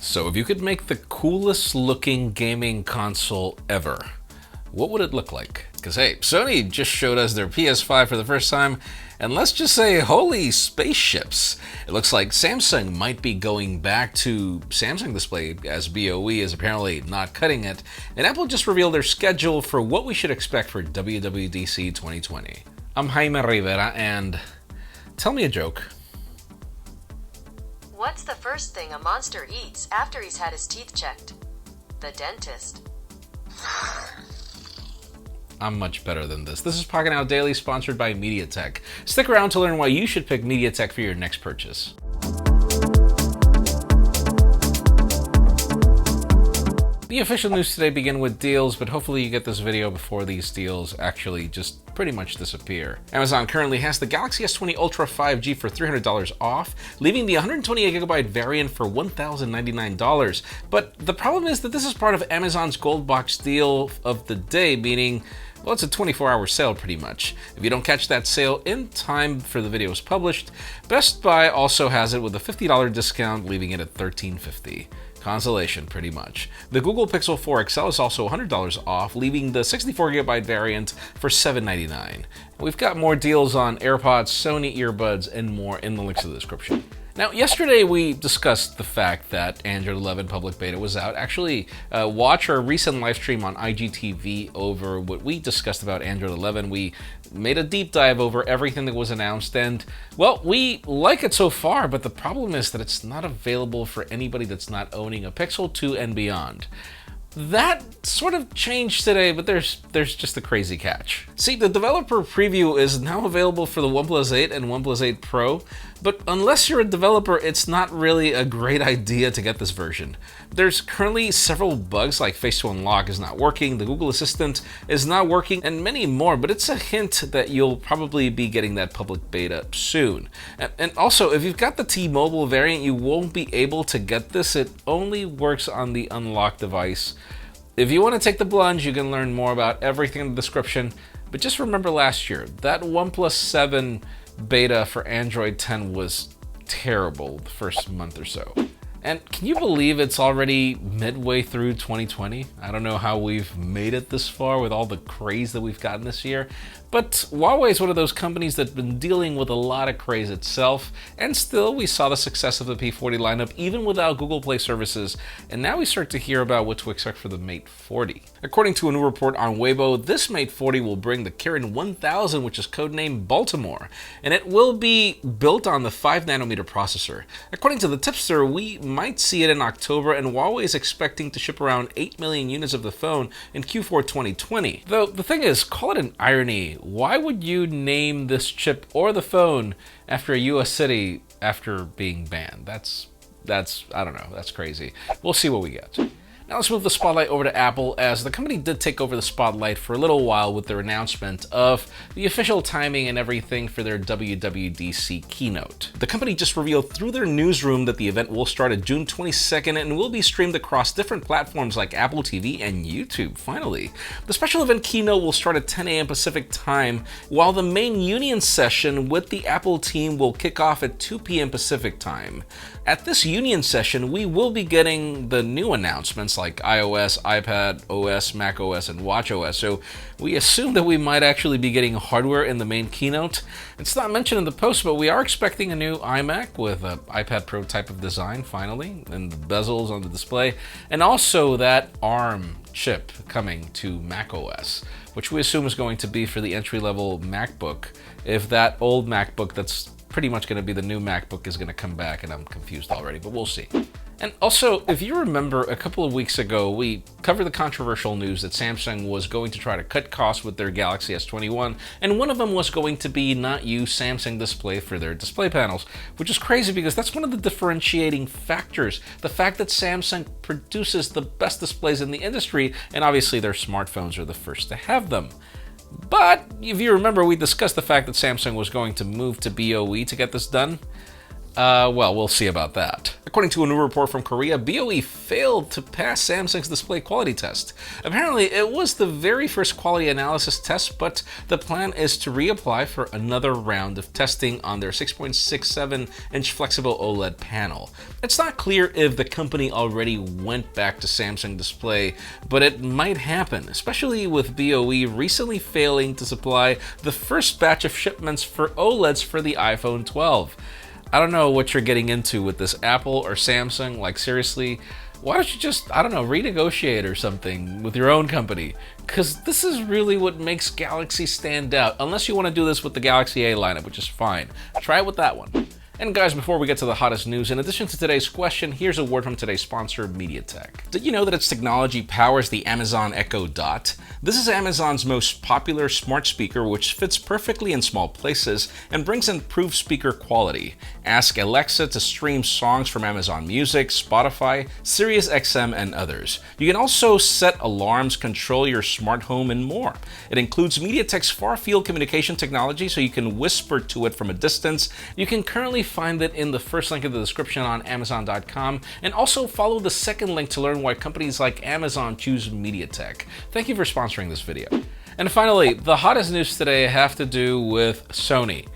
So if you could make the coolest looking gaming console ever, what would it look like? Because hey, Sony just showed us their PS5 for the first time, and let's just say, holy spaceships. It looks like Samsung might be going back to Samsung Display, as BOE is apparently not cutting it, and Apple just revealed their schedule for what we should expect for WWDC 2020. I'm Jaime Rivera, and tell me a joke. What's the first thing a monster eats after he's had his teeth checked? The dentist. I'm much better than this. This is Pocketnow Daily, sponsored by MediaTek. Stick around to learn why you should pick MediaTek for your next purchase. The official news today begin with deals, but hopefully you get this video before these deals actually just pretty much disappear. Amazon currently has the Galaxy S20 Ultra 5G for $300 off, leaving the 128GB variant for $1,099. But the problem is that this is part of Amazon's Gold Box deal of the day, meaning, well, it's a 24-hour sale pretty much. If you don't catch that sale in time for the video is published, Best Buy also has it with a $50 discount, leaving it at $13.50. Consolation, pretty much. The Google Pixel 4 XL is also $100 off, leaving the 64GB variant for $799. We've got more deals on AirPods, Sony earbuds, and more in the links in the description. Now, yesterday we discussed the fact that Android 11 public beta was out. Actually, watch our recent live stream on IGTV over what we discussed about Android 11. We made a deep dive over everything that was announced, and, well, we like it so far, but the problem is that it's not available for anybody that's not owning a Pixel 2 and beyond. That sort of changed today, but there's just a crazy catch. See, the developer preview is now available for the OnePlus 8 and OnePlus 8 Pro, but unless you're a developer, it's not really a great idea to get this version. There's currently several bugs, like Face to Unlock is not working, the Google Assistant is not working, and many more, but it's a hint that you'll probably be getting that public beta soon. And also, if you've got the T-Mobile variant, you won't be able to get this. It only works on the unlocked device. If you want to take the plunge, you can learn more about everything in the description, but just remember last year, that OnePlus 7 beta for Android 10 was terrible the first month or so. And can you believe it's already midway through 2020? I don't know how we've made it this far with all the craze that we've gotten this year, but Huawei is one of those companies that's been dealing with a lot of craze itself, and still we saw the success of the P40 lineup even without Google Play services, and now we start to hear about what to expect for the Mate 40. According to a new report on Weibo, this Mate 40 will bring the Kirin 1000, which is codenamed Baltimore, and it will be built on the 5nm processor. According to the tipster, we might see it in October, and Huawei is expecting to ship around 8 million units of the phone in Q4 2020. Though the thing is, call it an irony, why would you name this chip or the phone after a US city after being banned? That's I don't know, that's crazy. We'll see what we get. Now let's move the spotlight over to Apple, as the company did take over the spotlight for a little while with their announcement of the official timing and everything for their WWDC keynote. The company just revealed through their newsroom that the event will start at June 22nd and will be streamed across different platforms like Apple TV and YouTube, finally. The special event keynote will start at 10 a.m. Pacific time, while the main union session with the Apple team will kick off at 2 p.m. Pacific time. At this union session, we will be getting the new announcements like iOS, iPad OS, Mac OS, and Watch OS, so we assume that we might actually be getting hardware in the main keynote. It's not mentioned in the post, but we are expecting a new iMac with an iPad Pro type of design, finally, and the bezels on the display, and also that ARM chip coming to Mac OS, which we assume is going to be for the entry-level MacBook, if that old MacBook that's pretty much going to be the new MacBook is going to come back, and I'm confused already, but we'll see. And also, if you remember, a couple of weeks ago, we covered the controversial news that Samsung was going to try to cut costs with their Galaxy S21, and one of them was going to be not use Samsung display for their display panels, which is crazy because that's one of the differentiating factors, the fact that Samsung produces the best displays in the industry, and obviously their smartphones are the first to have them. But if you remember, we discussed the fact that Samsung was going to move to BOE to get this done. Well, we'll see about that. According to a new report from Korea, BOE failed to pass Samsung's display quality test. Apparently, it was the very first quality analysis test, but the plan is to reapply for another round of testing on their 6.67-inch flexible OLED panel. It's not clear if the company already went back to Samsung Display, but it might happen, especially with BOE recently failing to supply the first batch of shipments for OLEDs for the iPhone 12. I don't know what you're getting into with this, Apple or Samsung. Like, seriously, why don't you just, I don't know, renegotiate or something with your own company? Because this is really what makes Galaxy stand out. Unless you want to do this with the Galaxy A lineup, which is fine. Try it with that one. And guys, before we get to the hottest news, in addition to today's question, here's a word from today's sponsor, MediaTek. Did you know that its technology powers the Amazon Echo Dot? This is Amazon's most popular smart speaker, which fits perfectly in small places and brings improved speaker quality. Ask Alexa to stream songs from Amazon Music, Spotify, SiriusXM, and others. You can also set alarms, control your smart home, and more. It includes MediaTek's far-field communication technology, so you can whisper to it from a distance. You can currently find it in the first link in the description on Amazon.com, and also follow the second link to learn why companies like Amazon choose MediaTek. Thank you for sponsoring this video. And finally, the hottest news today have to do with Sony.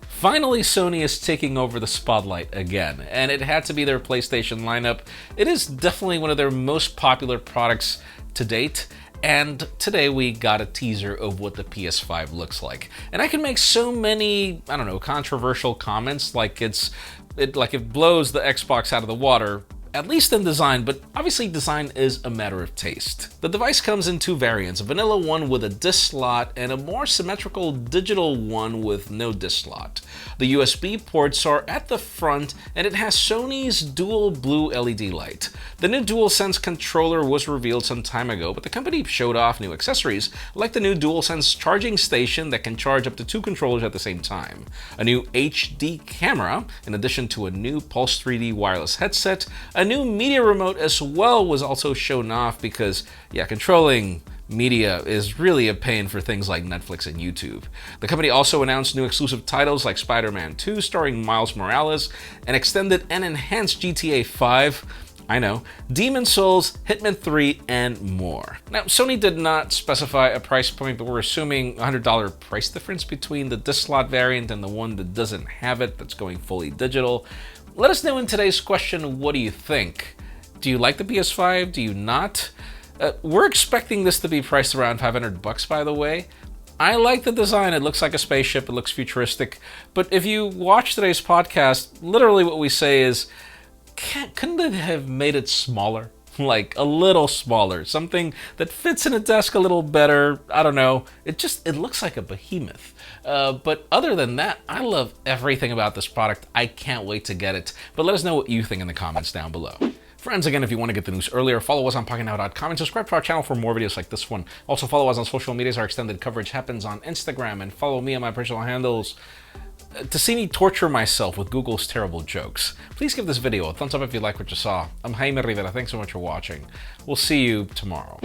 Finally, Sony is taking over the spotlight again, and it had to be their PlayStation lineup. It is definitely one of their most popular products to date. And today we got a teaser of what the PS5 looks like. And I can make so many, I don't know, controversial comments like it blows the Xbox out of the water, at least in design, but obviously design is a matter of taste. The device comes in two variants, a vanilla one with a disc slot and a more symmetrical digital one with no disc slot. The USB ports are at the front, and it has Sony's dual blue LED light. The new DualSense controller was revealed some time ago, but the company showed off new accessories like the new DualSense charging station that can charge up to two controllers at the same time, a new HD camera, in addition to a new Pulse 3D wireless headset. A new media remote as well was also shown off because, yeah, controlling media is really a pain for things like Netflix and YouTube. The company also announced new exclusive titles like Spider-Man 2 starring Miles Morales, an extended and enhanced GTA 5, I know, Demon's Souls, Hitman 3, and more. Now, Sony did not specify a price point, but we're assuming $100 price difference between the disc slot variant and the one that doesn't have it, that's going fully digital. Let us know in today's question, what do you think? Do you like the PS5? Do you not? We're expecting this to be priced around $500, by the way. I like the design. It looks like a spaceship. It looks futuristic. But if you watch today's podcast, literally what we say is, couldn't they have made it smaller? Like a little smaller, something that fits in a desk a little better. I don't know. It looks like a behemoth. But other than that, I love everything about this product. I can't wait to get it. But let us know what you think in the comments down below. Friends, again, if you want to get the news earlier, follow us on Pocketnow.com and subscribe to our channel for more videos like this one. Also follow us on social medias. Our extended coverage happens on Instagram, and follow me on my personal handles to see me torture myself with Google's terrible jokes. Please give this video a thumbs up if you like what you saw. I'm Jaime Rivera. Thanks so much for watching. We'll see you tomorrow.